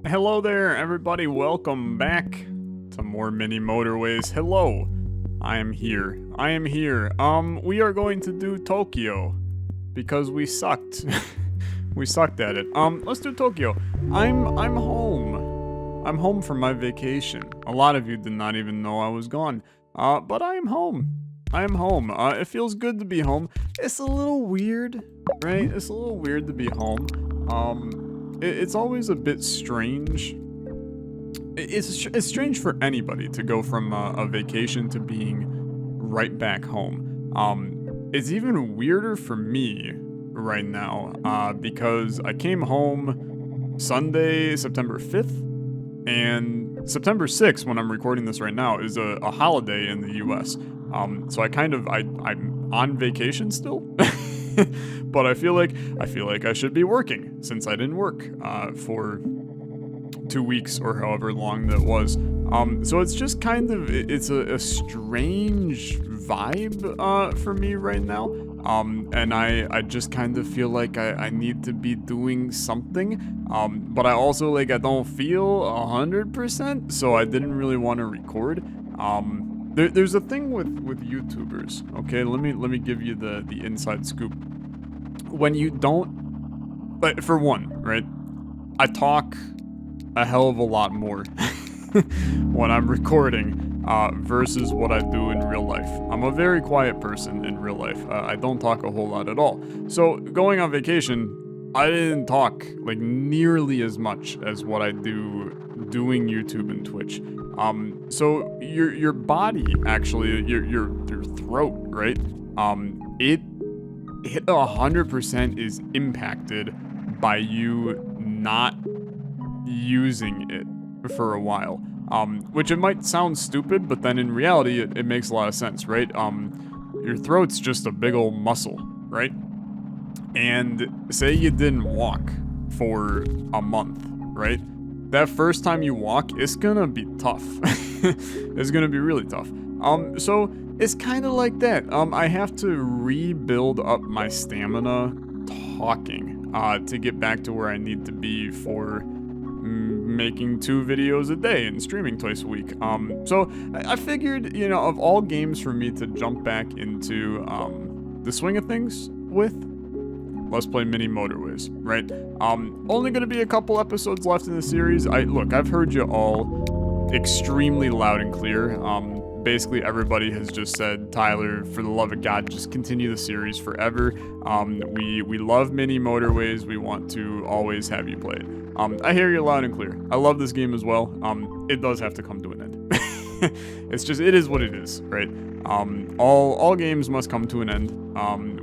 Hello there, everybody. Welcome back to more mini motorways. Hello. I am here. We are going to do Tokyo because we sucked. We sucked at it. Let's do Tokyo. I'm home. I'm home from my vacation. A lot of you did not even know I was gone. But I am home. I am home. It feels good to be home. It's a little weird, right? It's a little weird to be home. It's always a bit strange. It's strange for anybody to go from a vacation to being right back home. It's even weirder for me right now because I came home Sunday, September 5th, and September 6th, when I'm recording this right now, is a holiday in the US. So I'm on vacation still. But I feel like I should be working since I didn't work for 2 weeks or however long that was. So it's just kind of it's a strange vibe for me right now. And I just kind of feel like I need to be doing something. But I also I don't feel 100%, so I didn't really want to record. There's a thing with YouTubers, okay? Let me give you the inside scoop. When you don't, for one, right? I talk a hell of a lot more when I'm recording versus what I do in real life. I'm a very quiet person in real life. I don't talk a whole lot at all. So going on vacation, I didn't talk nearly as much as what I do doing YouTube and Twitch. So your body actually, your throat, right? It 100% is impacted by you not using it for a while. Which it might sound stupid, but then in reality, it makes a lot of sense, right? Your throat's just a big old muscle, right? And say you didn't walk for a month, right? That first time you walk, it's gonna be tough. It's gonna be really tough. So it's kind of like that. I have to rebuild up my stamina talking to get back to where I need to be for making 2 videos a day and streaming twice a week. So I figured, of all games for me to jump back into the swing of things with, let's play mini motorways, right? Only gonna be a couple episodes left in the series. I've heard you all extremely loud and clear. Basically everybody has just said, Tyler, for the love of God, just continue the series forever. We love mini motorways. We want to always have you play it. I hear you loud and clear. I love this game as well. It does have to come to an end. It is what it is, right? All games must come to an end.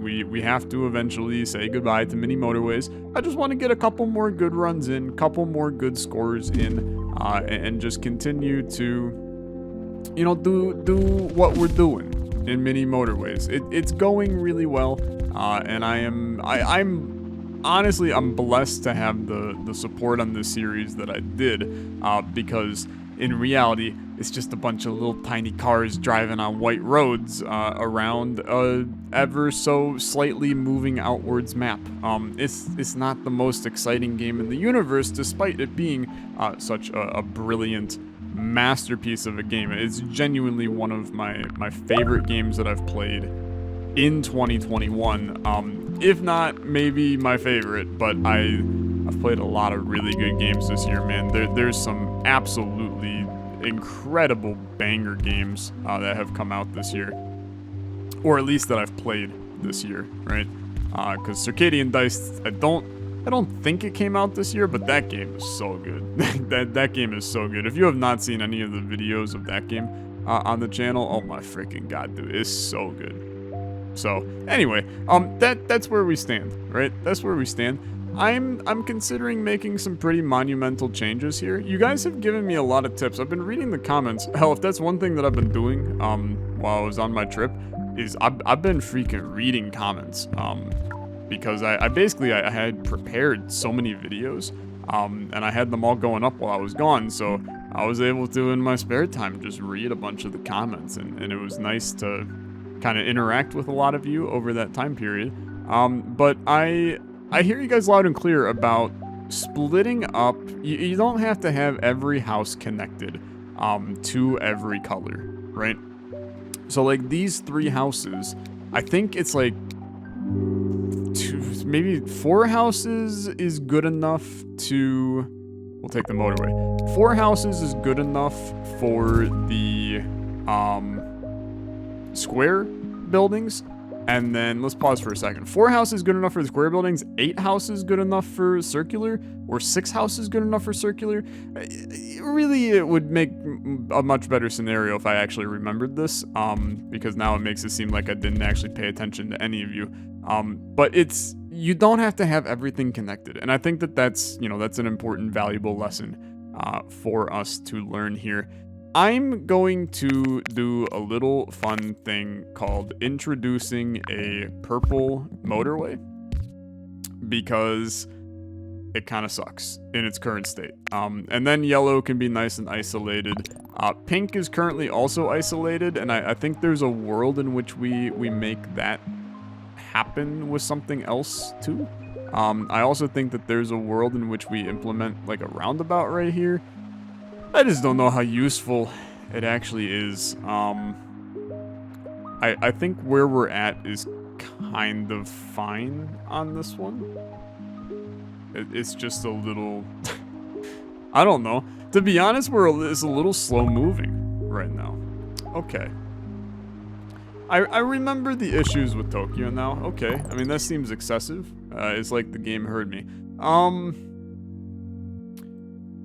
We have to eventually say goodbye to mini motorways. I just want to get a couple more good runs in, couple more good scores in, and just continue to, do what we're doing in mini motorways. It's going really well, and I'm honestly, I'm blessed to have the support on this series that I did, because in reality, it's just a bunch of little tiny cars driving on white roads around a ever so slightly moving outwards map. It's not the most exciting game in the universe, despite it being such a brilliant masterpiece of a game. It's genuinely one of my favorite games that I've played in 2021. If not, maybe my favorite, but I've played a lot of really good games this year, man. There's some absolutely incredible banger games that have come out this year, or at least that I've played this year, right? Because Circadian Dice, I don't think it came out this year, but that game is so good. that game is so good. If you have not seen any of the videos of that game on the channel, oh my freaking god, dude, it's so good. So anyway, that's where we stand, right? That's where we stand. I'm considering making some pretty monumental changes here. You guys have given me a lot of tips. I've been reading the comments. Hell, if that's one thing that I've been doing while I was on my trip, is I've been freaking reading comments. Because I had prepared so many videos, and I had them all going up while I was gone, so I was able to, in my spare time, just read a bunch of the comments, and it was nice to kind of interact with a lot of you over that time period. But I hear you guys loud and clear about splitting up, you don't have to have every house connected to every color, right? So like these 3 houses, I think it's like maybe 4 houses is good enough to, we'll take the motorway. 4 houses is good enough for the square buildings. And then let's pause for a second. 4 houses good enough for the square buildings. 8 houses good enough for circular, or 6 houses good enough for circular. Really, it would make a much better scenario if I actually remembered this, because now it makes it seem like I didn't actually pay attention to any of you. But you don't have to have everything connected, and I think that that's an important, valuable lesson for us to learn here. I'm going to do a little fun thing called introducing a purple motorway, because it kind of sucks in its current state. And then yellow can be nice and isolated. Pink is currently also isolated, and I think there's a world in which we make that happen with something else too. I also think that there's a world in which we implement like a roundabout right here. I just don't know how useful it actually is. I think where we're at is kind of fine on this one. It's just a little... I don't know. To be honest, it's a little slow moving right now. Okay. I remember the issues with Tokyo now. Okay. I mean, that seems excessive. It's like the game heard me.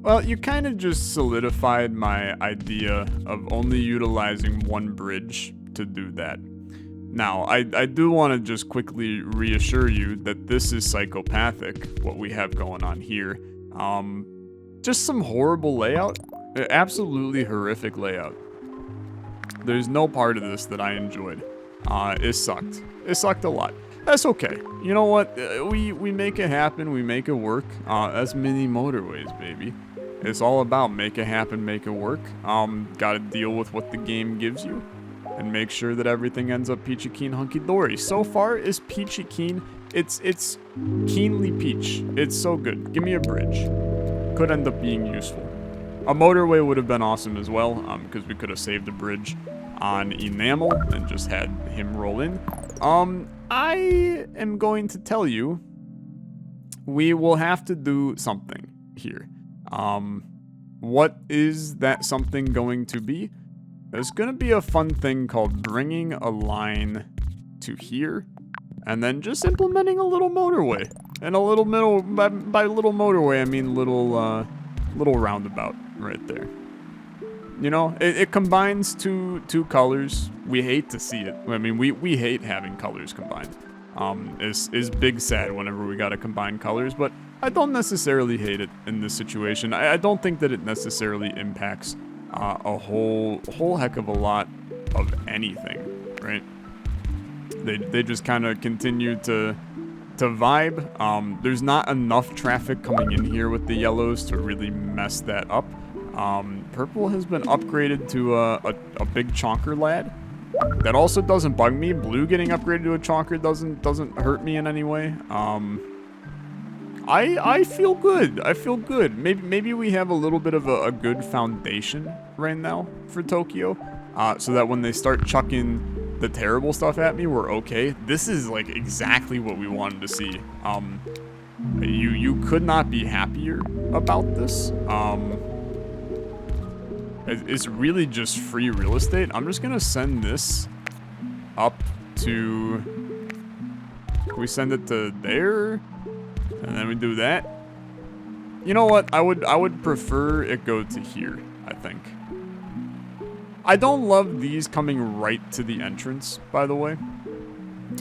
Well, you kind of just solidified my idea of only utilizing one bridge to do that. Now, I do want to just quickly reassure you that this is psychopathic, what we have going on here. Just some horrible layout. Absolutely horrific layout. There's no part of this that I enjoyed. It sucked. It sucked a lot. That's okay. You know what? We make it happen. We make it work. That's mini motorways, baby. It's all about make it happen, make it work. Gotta deal with what the game gives you and make sure that everything ends up peachy keen hunky dory. So far, is peachy keen. It's keenly peach. It's so good. Give me a bridge. Could end up being useful. A motorway would have been awesome as well, because we could have saved a bridge on enamel and just had him roll in. I am going to tell you, we will have to do something here. What is that something going to be? There's going to be a fun thing called bringing a line to here, and then just implementing a little motorway. And a little by little motorway, I mean little roundabout right there. You know, it combines two colors. We hate to see it. I mean, we hate having colors combined. Is big sad whenever we gotta combine colors, but I don't necessarily hate it in this situation. I don't think that it necessarily impacts a whole heck of a lot of anything, right? They just kind of continue to vibe. There's not enough traffic coming in here with the yellows to really mess that up. Purple has been upgraded to a big chonker lad. That also doesn't bug me. Blue getting upgraded to a chonker doesn't hurt me in any way. I feel good. I feel good. Maybe we have a little bit of a good foundation right now for Tokyo, so that when they start chucking the terrible stuff at me, we're okay. This is like exactly what we wanted to see. You could not be happier about this. It's really just free real estate. I'm just gonna send this up to... Can we send it to there? And then we do that. You know what? I would prefer it go to here, I think. I don't love these coming right to the entrance, by the way.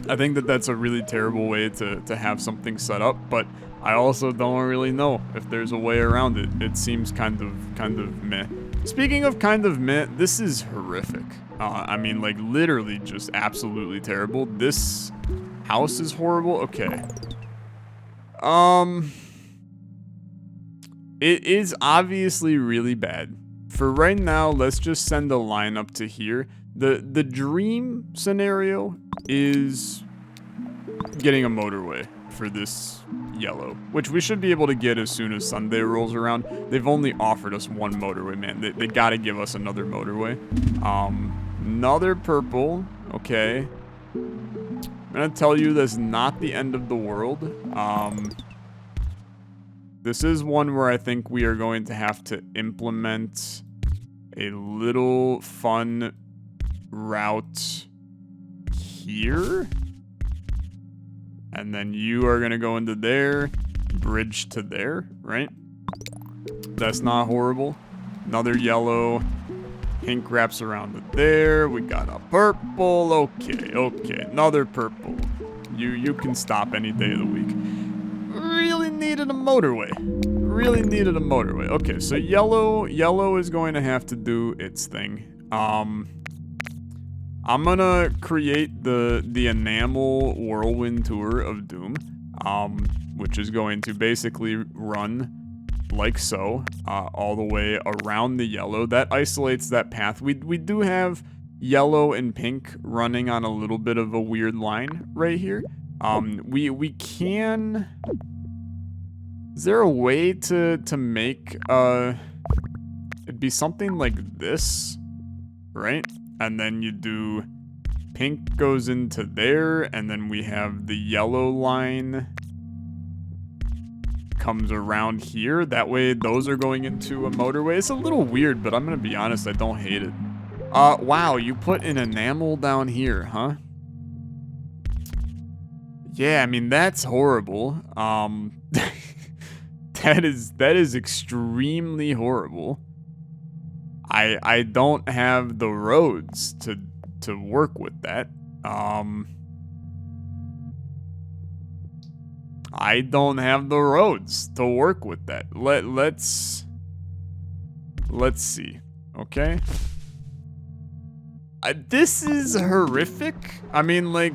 I think that that's a really terrible way to have something set up, but I also don't really know if there's a way around it. It seems kind of meh. Speaking of kind of meh, this is horrific. I mean, like, literally just absolutely terrible. This house is horrible. Okay. It is obviously really bad. For right now, let's just send a line up to here. The dream scenario is getting a motorway for this yellow, which we should be able to get as soon as Sunday rolls around. They've only offered us one motorway, man. They gotta give us another motorway. Another purple. Okay. I'm gonna tell you that's not the end of the world. This is one where I think we are going to have to implement a little fun route here. And then you are gonna go into there, bridge to there, right? That's not horrible. Another yellow. Pink wraps around it there. We got a purple. Okay, okay. Another purple. You can stop any day of the week. Really needed a motorway. Really needed a motorway. Okay, so yellow is going to have to do its thing. I'm gonna create the enamel whirlwind tour of doom, which is going to basically run like so, all the way around the yellow. That isolates that path. We do have yellow and pink running on a little bit of a weird line right here. We can... Is there a way to make, it'd be something like this, right? And then you do pink goes into there, and then we have the yellow line comes around here. That way those are going into a motorway. It's a little weird, but I'm gonna be honest, I don't hate it. Wow, you put an enamel down here, huh? Yeah, I mean, that's horrible. That is extremely horrible. I don't have the roads to work with that. I don't have the roads to work with that. Let's see. Okay. This is horrific. I mean, like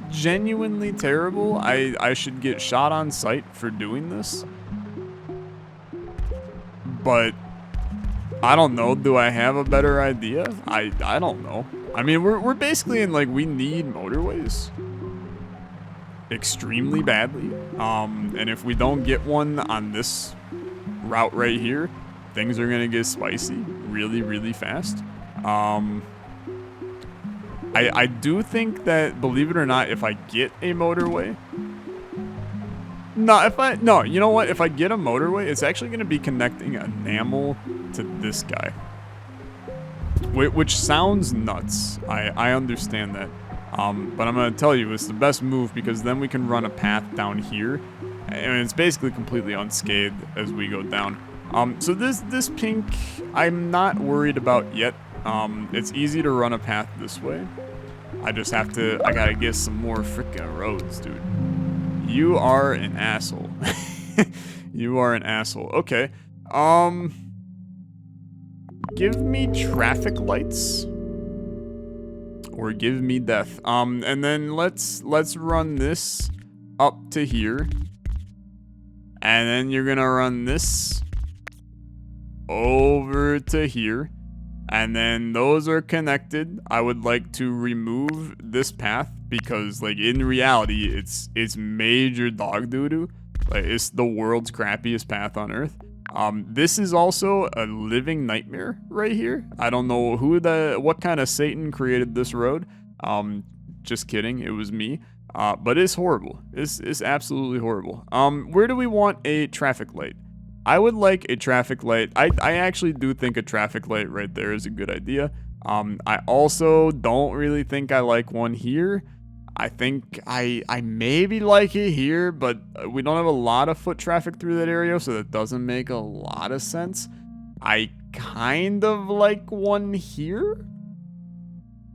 genuinely terrible. I should get shot on sight for doing this. But I don't know. Do I have a better idea? I don't know. I mean, we're basically in, like, we need motorways extremely badly. And if we don't get one on this route right here, things are gonna get spicy really, really fast. I do think that, believe it or not, if I get a motorway, no, you know what? If I get a motorway, it's actually going to be connecting enamel to this guy. Which sounds nuts. I understand that. But I'm going to tell you, it's the best move because then we can run a path down here. And it's basically completely unscathed as we go down. So this pink, I'm not worried about yet. It's easy to run a path this way. I gotta get some more freaking roads, dude. You are an asshole. You are an asshole. Okay. Give me traffic lights. Or give me death. And then let's run this up to here. And then you're gonna run this over to here. And then those are connected. I would like to remove this path because, like, in reality, it's major dog doo-doo. Like, it's the world's crappiest path on Earth. This is also a living nightmare right here. I don't know what kind of Satan created this road. Just kidding, it was me. But it's horrible. It's absolutely horrible. Where do we want a traffic light? I would like a traffic light. I actually do think a traffic light right there is a good idea. I also don't really think I like one here. I think I maybe like it here, but we don't have a lot of foot traffic through that area, so that doesn't make a lot of sense. I kind of like one here.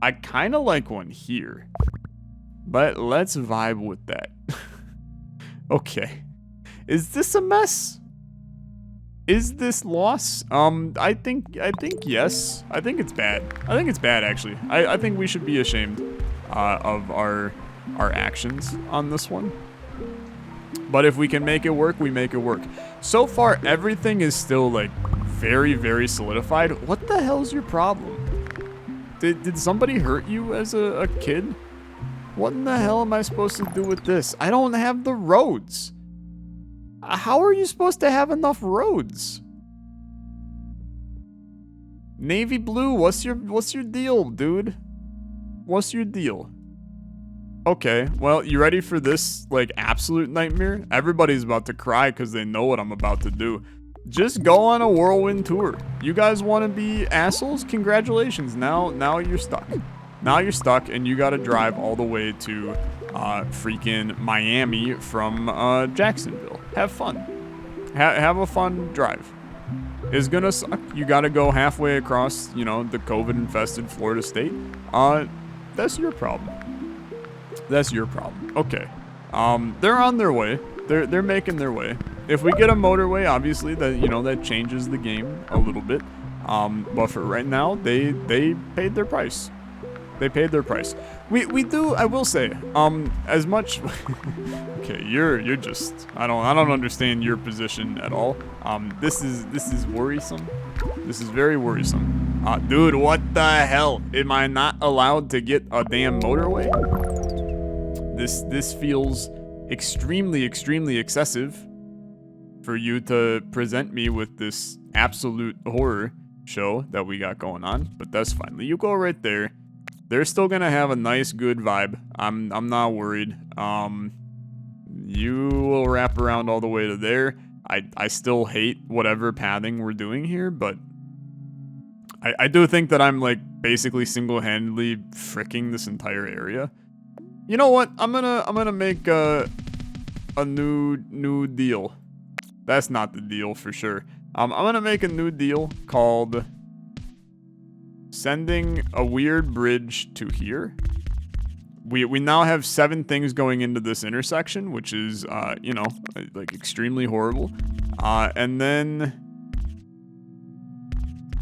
I kind of like one here. But let's vibe with that. Okay. Is this a mess? Is this loss? I think yes. I think it's bad. I think it's bad, actually. I think we should be ashamed of our actions on this one. But if we can make it work, we make it work. So far, everything is still, like, very, very solidified. What the hell's your problem? Did somebody hurt you as a kid? What in the hell am I supposed to do with this? I don't have the roads. How are you supposed to have enough roads? Navy blue, what's your deal, dude? What's your deal? Okay, well, you ready for this, like, absolute nightmare? Everybody's about to cry because they know what I'm about to do. Just go on a whirlwind tour. You guys want to be assholes? Congratulations. Now you're stuck. Now you're stuck, and you got to drive all the way to freaking Miami from Jacksonville. Have fun. Have a fun drive. It's gonna suck. You got to go halfway across, you know, the COVID-infested Florida state. That's your problem. That's your problem. Okay. They're on their way. They're making their way. If we get a motorway, obviously that changes the game a little bit. But for right now, they paid their price. They paid their price. We do, I will say, as much okay, you're just I don't understand your position at all. This is worrisome. This is very worrisome. Dude, what the hell? Am I not allowed to get a damn motorway? This feels extremely excessive for you to present me with this absolute horror show that we got going on, but that's fine. You go right there. They're still gonna have a nice, good vibe. I'm not worried. You will wrap around all the way to there. I still hate whatever pathing we're doing here, but I do think that I'm like basically single-handedly fricking this entire area. You know what? I'm gonna make a new deal. That's not the deal for sure. I'm gonna make a new deal called sending a weird bridge to here. We now have 7 things going into this intersection, which is like extremely horrible. And then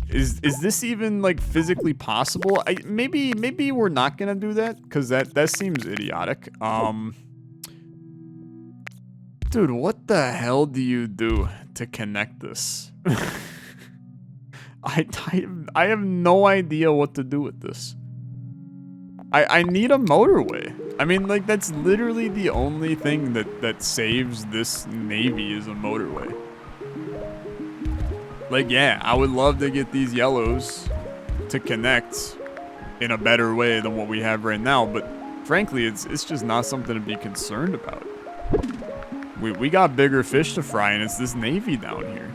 is this even like physically possible? Maybe we're not gonna do that because that seems idiotic. Dude, what the hell do you do to connect this? I have no idea what to do with this. I need a motorway. I mean, like, that's literally the only thing that saves this Navy is a motorway. Like, yeah, I would love to get these yellows to connect in a better way than what we have right now, but frankly, it's just not something to be concerned about. We got bigger fish to fry, and it's this Navy down here.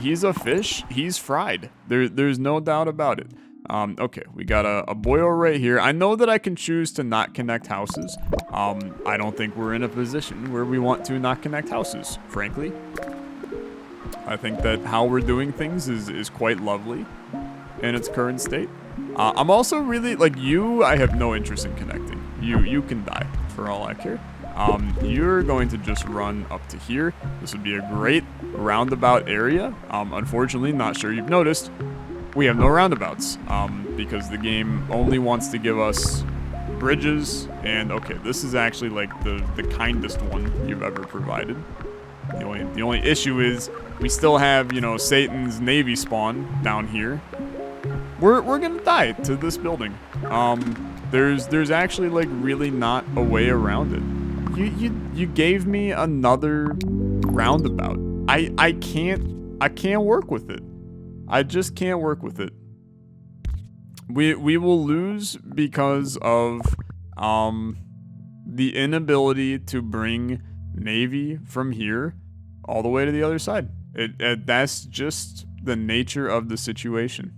He's a fish. He's fried. There's no doubt about it. Okay, we got a boil right here. I know that I can choose to not connect houses. I don't think we're in a position where we want to not connect houses, frankly. I think that how we're doing things is quite lovely in its current state. I'm also really, like, I have no interest in connecting. You can die for all I care. You're going to just run up to here. This would be a great roundabout area. Unfortunately, not sure you've noticed, we have no roundabouts because the game only wants to give us bridges. And okay, this is actually like the kindest one you've ever provided. The only issue is we still have, Satan's Navy spawn down here. We're gonna die to this building. There's actually like really not a way around it. You gave me another roundabout. I can't work with it. I just can't work with it. We will lose because of the inability to bring Navy from here all the way to the other side. That's just the nature of the situation.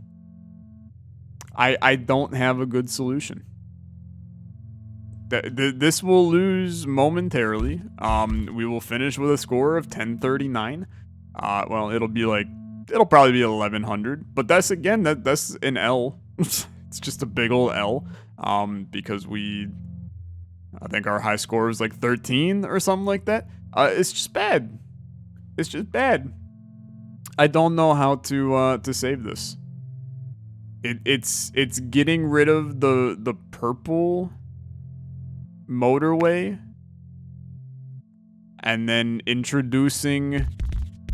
I don't have a good solution. This will lose momentarily. We will finish with a score of 1039. Well, it'll probably be 1100, but that's an L. It's just a big old L. Because I think our high score was like 13 or something like that. It's just bad. It's just bad. I don't know how to save this. It's getting rid of the purple motorway and then introducing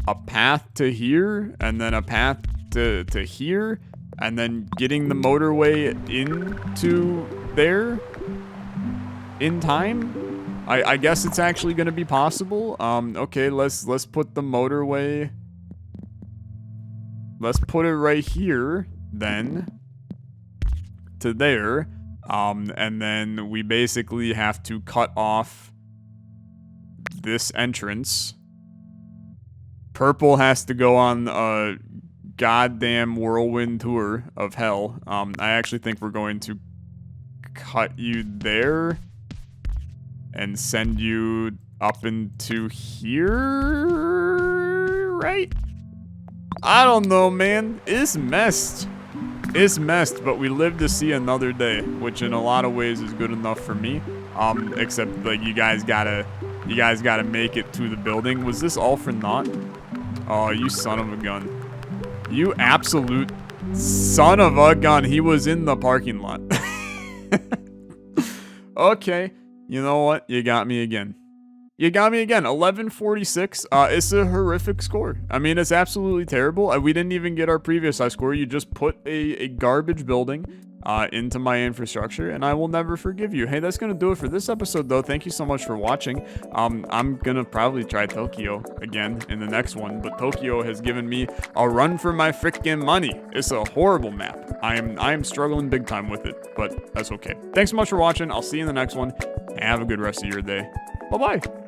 a path to here and then a path to here and then getting the motorway into there in time. I guess it's actually gonna be possible. Okay, let's put the motorway. Let's put it right here, then, to there. And then we basically have to cut off this entrance. Purple has to go on a goddamn whirlwind tour of hell. I actually think we're going to cut you there and send you up into here, right? I don't know, man. It's messed. It's messed, but we live to see another day, which in a lot of ways is good enough for me. Except like you guys gotta make it to the building. Was this all for naught? Oh, you son of a gun. You absolute son of a gun. He was in the parking lot. Okay. You know what? You got me again. You got me again. 1146. It's a horrific score. I mean, it's absolutely terrible. We didn't even get our previous high score. You just put a garbage building into my infrastructure, and I will never forgive you. Hey, that's going to do it for this episode, though. Thank you so much for watching. I'm going to probably try Tokyo again in the next one, but Tokyo has given me a run for my freaking money. It's a horrible map. I am struggling big time with it, but that's okay. Thanks so much for watching. I'll see you in the next one. Have a good rest of your day. Bye-bye.